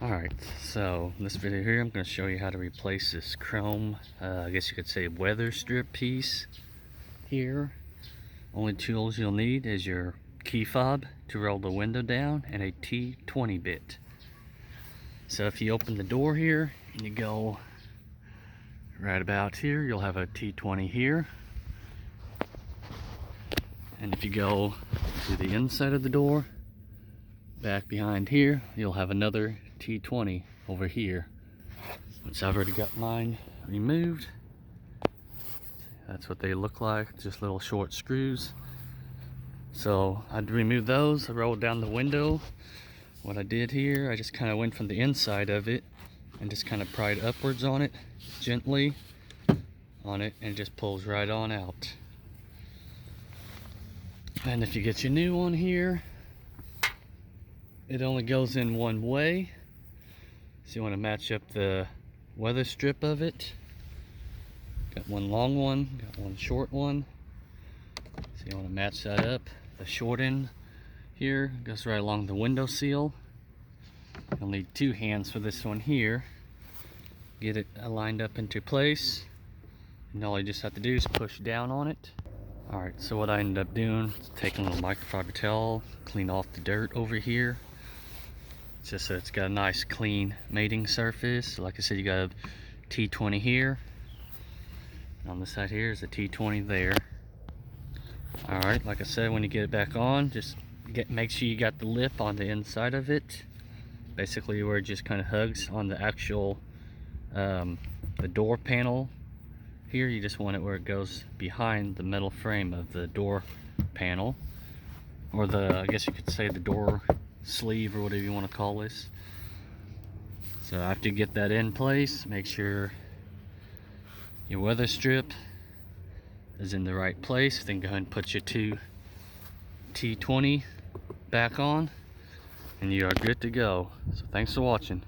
Alright, so in this video here I'm going to show you how to replace this chrome, I guess you could say weather strip piece here. Only tools you'll need is your key fob to roll the window down and a T20 bit. So if you open the door here and you go right about here, you'll have a T20 here. And if you go to the inside of the door, back behind here, you'll have another T20 over here, which I've already got mine removed. That's what they look like, just little short screws. So I'd remove those. I rolled down the window. What I did here, I just kind of went from the inside of it and just kind of pried upwards on it, gently on it, and it just pulls right on out. And if you get your new one here, it only goes in one way. So you want to match up the weather strip of it. Got one long one, got one short one. So you want to match that up. The short end here goes right along the window sill. You'll need two hands for this one here. Get it lined up into place. And all you just have to do is push down on it. Alright, so what I ended up doing is taking a little microfiber towel, clean off the dirt over here. Just so it's got a nice clean mating surface. Like I said, you got a T20 here. On the side here is a T20 there. Alright, like I said, when you get it back on, just make sure you got the lip on the inside of it. Basically where it just kind of hugs on the actual the door panel. Here you just want it where it goes behind the metal frame of the door panel, or I guess you could say the door sleeve, or whatever you want to call this. So after you get that in place, make sure your weather strip is in the right place. Then go ahead and put your two T20 back on and you are good to go. So thanks for watching.